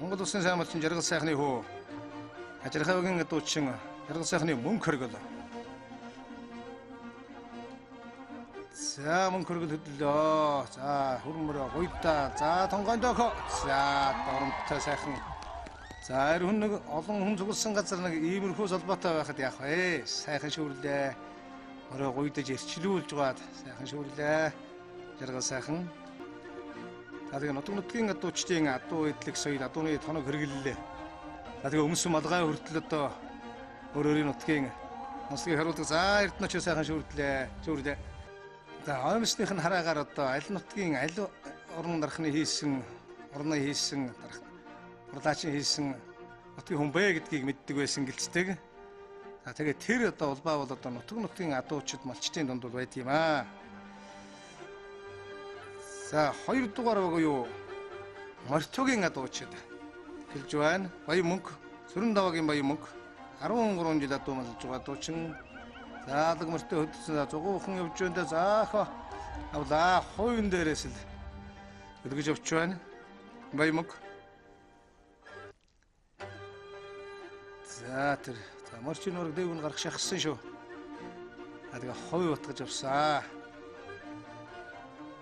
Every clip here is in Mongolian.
Монгол улсын сайн малчин жаргал сайхны хөө ажирхавгийн дуучин жаргал сайхны мөнгө хөргөл. За мөнгө хөргөл хөдлөө. За хөрмөрөө гуйдаа. За тонгондоо. За доромтой сайхан. За ер хүн нэг олон хүн зүгэлсэн газар нэг иймэрхүү солбоотой байхад яах вэ? Сайхан шүүрлээ. Орой гуйдаж эрчлүүлж гаад сайхан шүүрлээ. Жаргал сайхан. Тэгээ нутаг нутгийн адуучдын адуу эдлэг соёл адууны тоног хэрэглэлээ. Тэгээ өмсөн малгай хүртэл одоо өөрийн нутгийн носгийг харуулдаг. За эрдэнэч сайхан шүүрлээ. За оймсных нь хараагаар одоо аль нутгийн аль орон дархны хийсэн орны хийсэн урлаачин хийсэн нутгийн хүн бэ гэдгийг мэддэг байсан гэлцдэг. За тэгээ тэр одоо улбаа бол одоо нутаг нутгийн адуучид малчтын дунд бол байд юм аа. За 2 дугаар буюу морьтогийн адуучид хэлж байна. Баян мөнгө, Сүрэн даваагийн баян мөнгө 13 жил адуу малж байгаа дуучин. За алг морьтой хөдөлсөн 100хан явж байна. Заахаа авлаа хувийн дээрээс л өдгөж явж байна. Баян мөнгө. За тэр морьчийн нураг дээгүүн гарах шахсан шүү. Тэгээ хувь утгаж авсаа.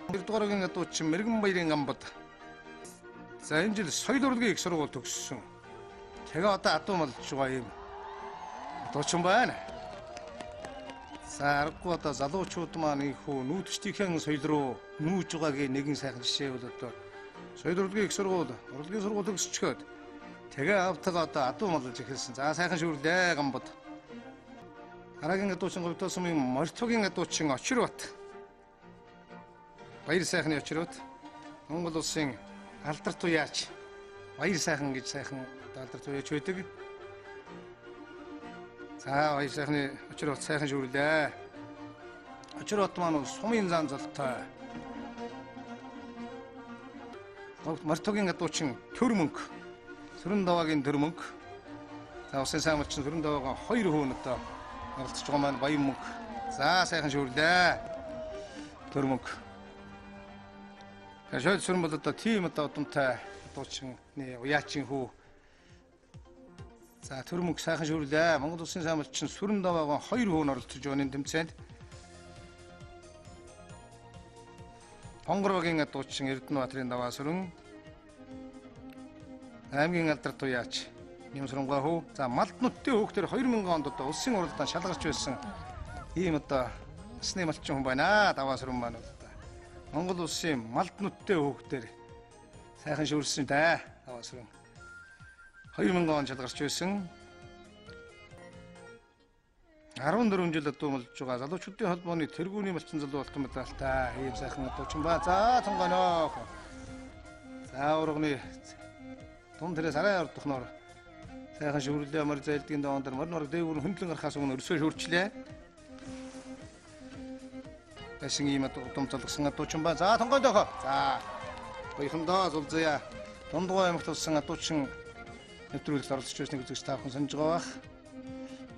2 дугааргийн адуучин Мэргэн баярын амбад. За энэ жил соёл урлагийн их сургууль төгссөн. Тэгээ одоо адуу малж байгаа юм адуучин байна. За аргагүй одоо залуучууд маань ийхүү нүүдчдийн соёл руу нүүж байгаагийн нэгэн сайхан жишээ бол одоо соёл урлагийн их сургууль, урлагийн сургууль төгсчөөд тэгээ автага одоо адуу малж эхэлсэн. За сайхан шүүрлээ гамбад. Харагийн адуучин говьдоо сумын морьтогийн адуучин Очирбат. Баяр сайхны Очирбат. Монгол улсын алдар туяач баяр сайхан гэж сайхан алдар туяач байдаг. За баяр сайхны Очирбат сайхан шүүрлээ. Очирбат маань сумын зан золтой. Морьтогийн адуучин төр мөнгө. Сүрэн даваагийн төр мөнгө. За усын сайн малчин Сүрэн даваагаа 2 хүн одоо оролцож байгаа маань баян мөнгө. За сайхан шүүрлээ. Төр мөнгө. Шойд сүрэн бол одоо тийм одоо удамтай дуучин уяачин хүү. За төр мөнгө сайхан шүүрлээ. Монгол улсын сайн малчин Сүрэн даваагаа 2 хүн оролцож байгаа энэ тэмцээнд. Хонгорвогийн дуучин Эрдэнэбаатарын даваа сүрэн. Аймгийн алдар туяач Нэмсрэнгаа хүү. За малд нутгийн хүүхдэр 2000 онд одоо улсын уралдаан шалгарч байсан ийм одоо насны малчин хүн байна. Даваа сүрэн маань одоо Монгол улсын малд нутгийн хүүхдэр сайхан шүүрсэн даа. Даваа сүрэн 2000 онд шалгарч байсан. 14 жил адуу малж байгаа залуучуудын холбооны тэргүүний малчин залуу алтан медальтай ийм сайхан адуучин ба. За тонгоноо. За урганы тун тэрээс арай ордох нор сайхан шүүрлээ мөр зайлдгийн доон дээр мөр нор дээгүүр хөндлөн гарахаас өмнө өрсөө шүүрчлээ. Тэшин ийм удам залгсан адуучин ба. За тонгондоо. За баяхандаа зулзая. Дундгой аймагт улсан адуучин нэвтрүүлэгт оролцож байсныг үзэгч та бүхэн санаж байгаа бах.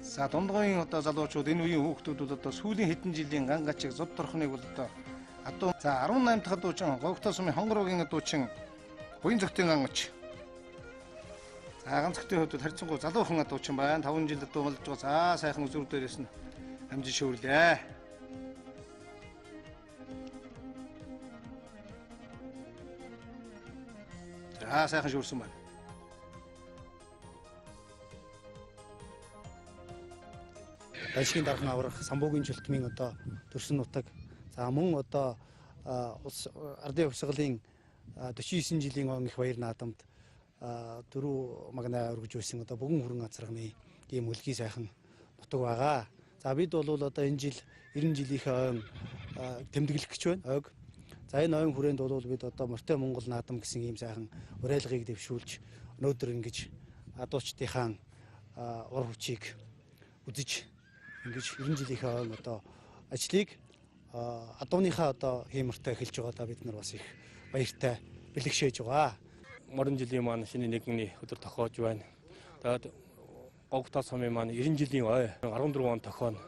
За дундгойн одоо залуучууд энэ үеийн хүүхдүүд бол одоо сүүлийн хэдэн жилийн гангачиг зод торхныг бол одоо адуу. За 18 дахь адуучин Говьдоо сумын Хонгорвогийн адуучин буян зохтын гангач. За ганц зохтын хувьд харьцангуй залуухан адуучин байна. 5 жил адуу малж байгаа. За сайхан үзүр дээрээс нь амжин шүүрлээ. За сайхан шүүрсэн байна. Дайшгийн дархан аврах самбуугийн чөлтмийн одоо төрсөн нутаг. За мөн одоо улс ардын хувьсгалын 49 жилийн он их баяр наадамд дөрөв магнаа өргөж байсан одоо бүгэн хүрэн азарганы ийм үлгий сайхан нутаг байгаа. За бид бол одоо энэ жил 90 жилийнхээ ойн тэмдэглэх гэж байна. Ойг. За энэ ойн хүрээнд бол бид одоо Морьтой Монгол наадам гэсэн ийм сайхан уриалгыг дэвшүүлж өнөөдөр ингэж адуучдынхаа ур хүчийг үзэж ингэж 90 жилийнхээ ойн одоо ажлыг адууныхаа одоо хиймэртэй эхэлж байгаадаа бид нар бас их баяртай бэлэгшээж байгаа. Морин жилийн маань шинэ нэгний өдөр тохиож байна. Тэгээд Говьдоо сумын маань 90 жилийн ой 14 он тохионо.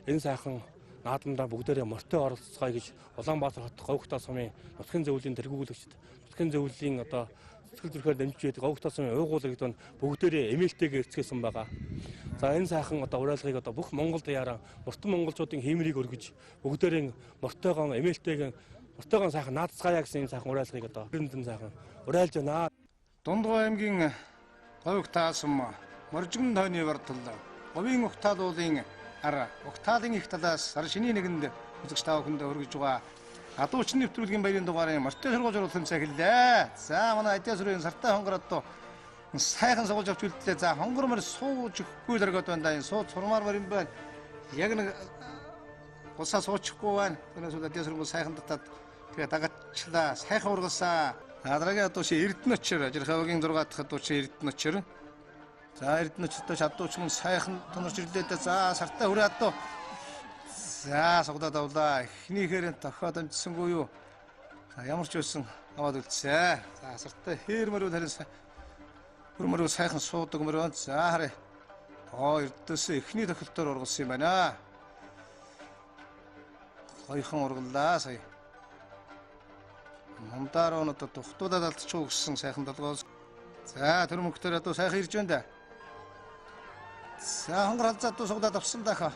Энэ сайхан наадамдаа бүгдээрээ морьтой оролцоцгоё гэж Улаанбаатар хот Говьдоо сумын нутгийн зөвлөлийн тэргүүлэгчд, нутгийн зөвлөлийн одоо сэтгэл зүрхээр дамжиж байдаг говьтоос уугуулыг дон бүгдээрээ эмээлтэйгээр эцгээсэн байгаа. За энэ сайхан одоо уриалгыг одоо бүх Монгол даяараа мөртөн монголчуудын хиймрийг өргөж бүгдээрээ мөртөөгөн эмээлтэйгэн мөртөөгөн сайхан наацгаая гэсэн энэ сайхан уриалгыг одоо хэрэндэн сайхан уриалж байна. Дундгой аймгийн говь таасам моржигн тойны бардал говийн угтаалуулын ар угтаалын их талаас сар шинийн нэгэнд үзэгч тав хүнд өргөж байгаа адуучин нэвтрүүлгийн баярын дугаарын морьтой сургууль зурлах тэмцээн эхэллээ. За манай адиа сүрийн сартай хонгород то сайхан суулж авч үлдлээ. За хонгор мөр сууж өгөхгүй л оргод байна. Энэ сууд сурмаар мөр юм байна. Яг нэг гусаа суучихгүй байна. Тэрнээс адиа сүрэн сайхан татаад тэгээ дагаачлаа. Сайхан ургасаа. Дараагийн адуучин Эрдэнэчээр ажирхавгийн 6 дахь адуучин Эрдэнэчээр. За Эрдэнэчтэй адуучин сайхан тонорч ирлээ. За сартай хүрээ адуу. За сугадаад авлаа. Эхнийхээр тохиод амжсангүй юу? За ямар ч байсан аваад үлдсэ. За сартай хээрмөрүүд харин хөрмөрөө сайхан суудаг мөрөө. За харъя. Эрдэнэс эхний тохиолдолд ургалсан юм байна. Хоёрхан ургаллаа сая. Мамдаар өнөд тухтуудад алдчихгүй гэсэн сайхан толгоос. За тэр мөнгөтөр одоо сайхан ирж байна да. За хонгор алзаад сугадаад авсан даха.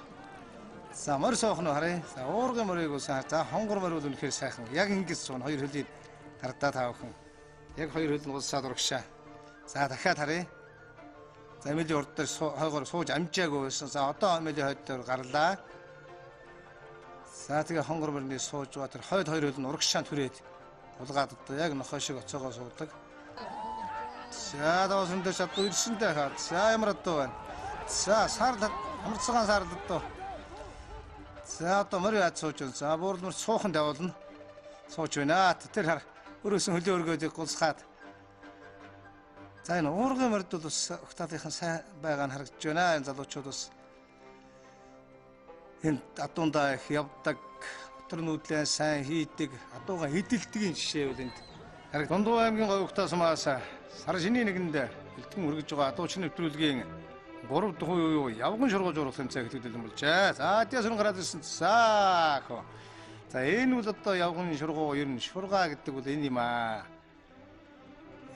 За морь суухан харъя. За уургын морийг усаа. За хонгор морь бол үнэхээр сайхан. Яг ингэж суун хоёр хөлийг тардаа таавхан. Яг хоёр хөл нь улсаад урагшаа. За дахиад харъя. За эмээлийн урд дээр хойгоор сууж амжаагүй байсан. За одоо эмээлийн хойд дээр гарлаа. За тэгээ хонгор морины сууж байгаа тэр хойд хоёр хөл нь урагшаа түрээд улгаад одоо яг нохой шиг оцоогоо суудаг. За доосон дээр чадвар ирсэнтэй хаад. За ямар одоо байна. За сар амарцгаан сар одоо. За одоо морь яд сууж байна. За буурлмор суухан давуулна. Сууж байна. Тэр хар өрөөсөн хөлөө өргөөд гулсгаад. За энэ уургын морьд бол бас угтаалынхан сайн байгаа нь харагдж байна. Энэ залуучууд бас энэ адуундаа их явдаг. Дотор нүүдлээ сайн хийдэг. Адууга эдэлдгийн жишээ бол энд хараг Дундгой аймгийн говь угтаасмаас сар шинийн нэгэнд бэлтгэн өргөж байгаа адуучин нэвтрүүлгийн 3 дахь уу явган шургуулж урах тэмцээн хэлүүлсэн болжээ. За адиа сүрэн гараад ирсэн. За хөө. За энэ бол одоо явган шургуу ер нь шургаа гэдэг бол энэ юм аа.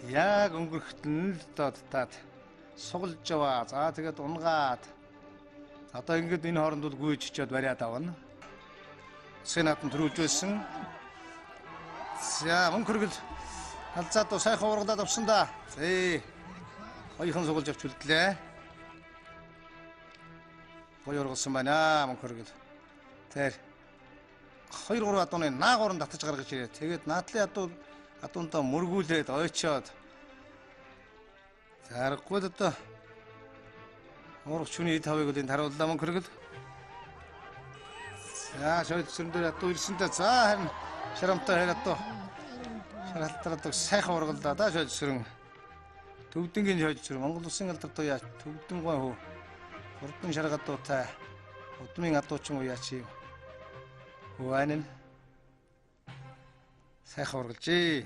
Яг өнгөрөхт нь л доод сугалж яваа. За тэгээд унгаад. Одоо ингээд энэ хооронд бол гүйж чичээд бариад авна. Сенатанд төрүүлж байсан. За мөнгө хөргөл алзаад сайхан ургалаад авсан да. Зээ. Хоёрхан сугалж авч үлдлээ. Хоёр ургалсан байна мөнгө хөргөл. Тэр 2-3 адууны наагуурн татаж гаргаж ирээ. Тэгээд наадлын адуунтаа мөргүүлээд ойчоод. Зарахгүй л одоо уурах чүний тавыг бол энд харууллаа мөнгө хөргөл. За шойд сүрэн дээр адуу ирсэнтэй. За харин шарамтай хэрэг адуу шаралтараад сайхан ургаллаа да шойд сүрэн. Төвдөнгийн шойд сүрэн Монгол Улсын алдартай яа төвдөнгой хөө. Хурдан шарга адуутай удмын адуучин уу яач юм. Хөөанэн сайхан ургалжээ.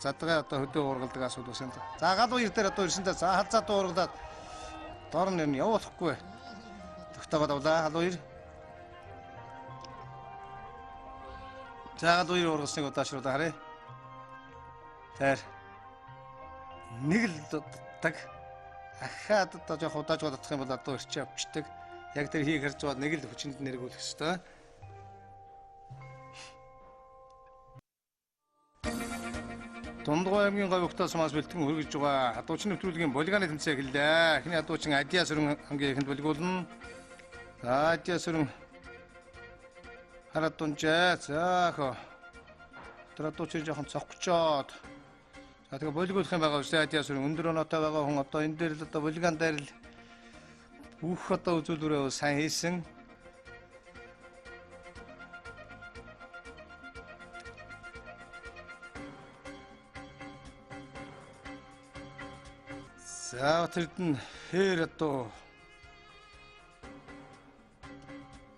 Задгаа одоо хөдөө ургалдаг асуудал байсан. За гал үер дээр одоо ирсэнтэй. За хазаа дуу ургалаад дор нь явуулахгүй. Тогтоогоод авлаа гал үер. За гал үер ургалсныг удаашруу харъя. Тэр нэг л даг ахаад одоо жоох удааж бодох юм бол одоо ирчээ авчдаг. Яг тэр хийг харж бод нэг л хүчинд нэргүүлэх ёстой. Дундгой аймгийн говь угтаасмаас бэлтгэн хөргөж байгаа адуучин нэвтрүүлгийн болгааны тэмцээн эхэллээ. Эхний адуучин Адиа сүрэн хамгийн ихэнд болгуулна. За Адиа сүрэн хараад дунжаа. За хөө. Тэр адуучин жоохон цогчоод. За тэгээ болгуулах юм байгаа үстэй Адиа сүрэн өндөр оноотой байгаа хүн одоо энэ дээр л одоо болгаан дээр л бүх одоо үзүүлбэрээ сайн хийсэн. За тэрд нь хээр одоо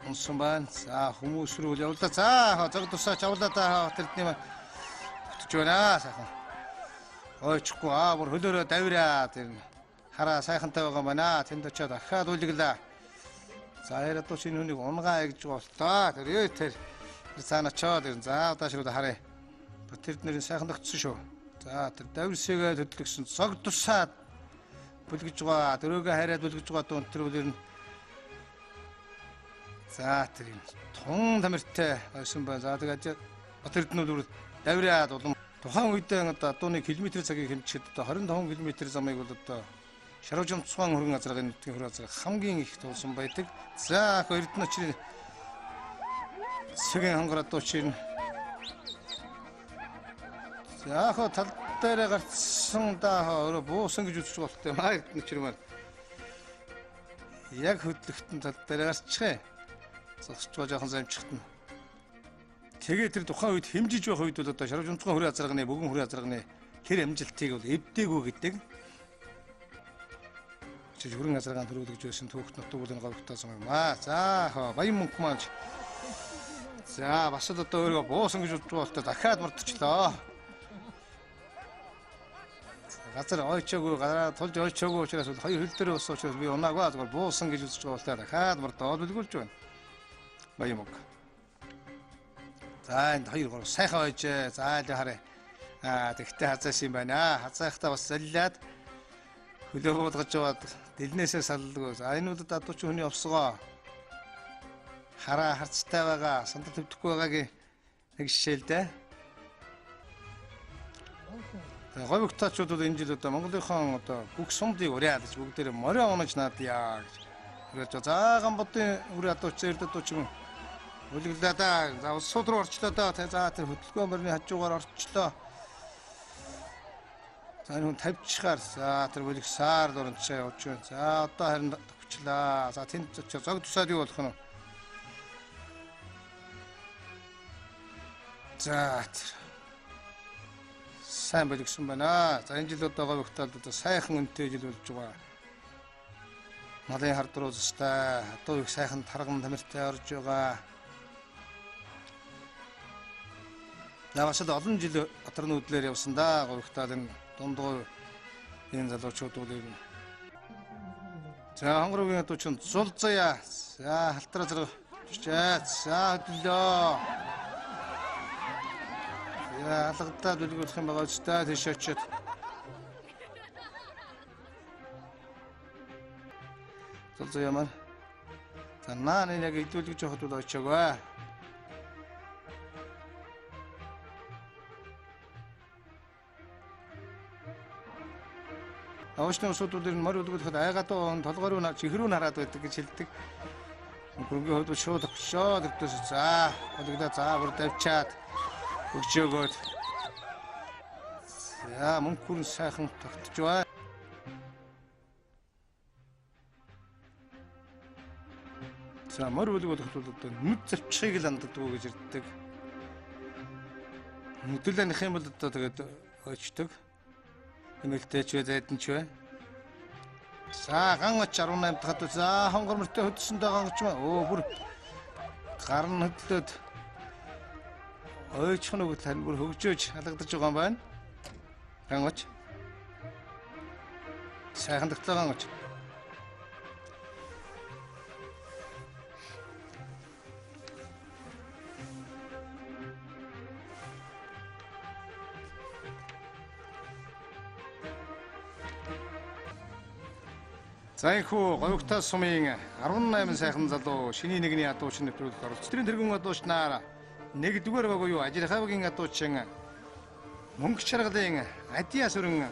унсан байна. За хүмүүс рүү явлаа. За зог тусаач авлаа та тэрдний бүтэж байна сайхан. Ойчгүй бүр хөлөөрөө давираа тэр хараа сайхантай байгаа байна. Тэнд очиод ахаад үлгэлээ. За хээр одоо шинэ хүнийг унгаа гэж болтоо. Тэр цаана очоод ирэн. За удаашруу харъя. Тэрд нэрийн сайхан тогтсон шүү. За тэр давирсэгээ төдлөгсөн цог тусаад бүлгэж байгаа. Дөрөөгөө хараад бүлгэж байгаа дунд тэр үлэр нь. За тэр юм тун тамиртай байсан байна. За тэгээд Бат Эрдэнэ давираад улам тухайн үед одоо дууны километр цагийг хэмжихэд одоо 25 км замыг бол одоо Шарвжамцгаан хөргөн газрын нутгийн хөргөн газар хамгийн их туулсан байдаг. За Эрдэнэ очрын цэгийн хангара дуучин. За хоо тал дээр гарсан даа өөрөө буусан гэж үзэж байгаа юм аа Эрдэнэ очрын маань. Яг хөдлөхтөн тал дээр гарчихъя. Зогсож байгаа жоохон замчхтана. Тэгээ тэр тухайн үед хэмжиж байх үед бол одоо Шарвжамцгаан хөргөн газрын бөгөн хөргөн газрын тэр амжилтыг бол эвдээгүй гэдэг. Чи хөргөн газрын төрүүлж байсан түүхт нутаг бүлээн говьтаасан юм аа. За баян мөнгө маань. За бас л одоо өөрөө буусан гэж бодож байгаа дахиад мартчихлоо. Газар ойчоогүй гараа тулж ойчоогүй учраас хоёр хөл дээр уусан учраас би унаагүй зүгээр буусан гэж үзэж байгаа дахиад мартаад үлгүүлж байна. Баян мөнгө. За энэ хоёр гол сайхан ойж. За л харъя. Тэгтээ хазааш юм байна. Хазаахтаа бас заллаад хөлөө буулгаж яваад дэлнээсээ саллгүй. За энэ удаад адууч хүний овсгоо хараа харцтай байгаа, сандар төвдөхгүй байгаагийн нэг жишээ л дээ. Говьтаачууд бол энэ жил одоо Монголынхон одоо бүх сумдыг уриалж бүгдээрээ морио унаж наадъя гэж. Тэгээд за Гамбодын үрээ адууч зэрд адууч юм. Үлгэлээ да. За улсууд руу орчлоо да. За тэр хөдөлгөөн мөрний хажуугаар орчлоо. За энэ хүн тавьчихаар за тэр бүлэг саар дуранчаа явж байна. За одоо харин төвчлээ. За тэнд зог тусаад юу болох нь. За сайн бүлэгсэн байна. За энэ жил одоо говьтаад одоо сайхан үнэтэй жил болж байгаа. Малын хард руу зөстэй. Одоо их сайхан тарган тамиртай орж байгаа. Явашд олон жил отор нүүдлэр явсан да. Говьтаад энэ дундгой энэ залуучууд бол юм. За хонгоргийн дуучин зулзая. За халтраа зэрэг чичээ. За хөдлөө. Я алгадаад үлгэрх юм байгаа үстэй тийш очиод. Зулзая маань. За наа нэг идүүлгэж явахд бол очиагаа. Авшны усуудууд энэ морь үлгүүлэхэд айгаатаа толгойруу чихрүү хараад байдаг гэж хэлдэг. Гүргийн хувьд шууд өгдөөс за үлгэлээ за бүр давчаад өгчөөгөөд. За мөнгө хүрэн сайхан тогтож бай. За морь үлгүүлэхэд бол одоо нүд завчихыг л анддаг гэж ирдэг. Нүдэлэнх юм бол одоо тэгээд очдөг. Эмэлтэй ч вэ, зайдан ч вэ. За ган оч 18 дахад за хонгор мөртөө хөдсөндөө ган оч маа. Бүр гар нь хөдлөөд ойчхон үг тань бүр хөгжөөж халагдаж байгаа юм байна. Ган оч. Сайхан тогтлоо ган оч. За ихүү говьтаа сумын 18 сайхан залуу шиний нэгний адуучин нэвтрүүлэх оролцсон. Тэрийн тэргүүн адуучнаар нэгдүгээр буюу Ажирхавгийн адуучин мөнгө чаргалын Адиа сүрэн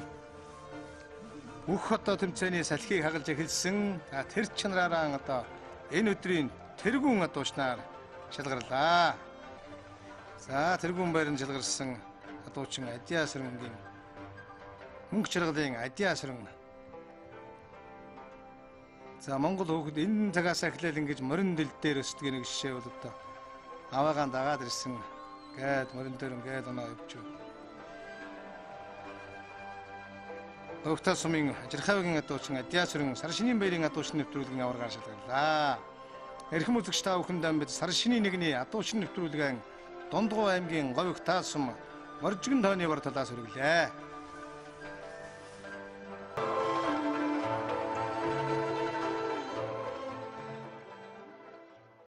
бүх одоо тэмцээний салхийг хагалж эхэлсэн. Тэр чанараараа одоо энэ өдрийн тэргүүн адуучнаар шалгарлаа. За тэргүүн байранд шалгарсан адуучин Адиа сүрэнгийн мөнгө чаргалын Адиа сүрэн. За Монгол хүүхэд энэ цагаас эхлээл ингэж морин дэл дээр өсдөг нэг жишээ бол одоо аваагаан дагаад ирсэн гээд морин дээр ингээд оноо явж байна. Говьтаа сумын Ажирхавгийн адуучин Адиа сүрэн сар шинийн баярын адуучин нэвтрүүлгийн аваргаар шалгарлаа. Эрхэм үзэгч та бүхэнд бид сар шинийн нэгний адуучин нэвтрүүлгийн Дундгуй аймгийн Говьтаа сум Моржигэн тооны бар талаас хүргэлээ.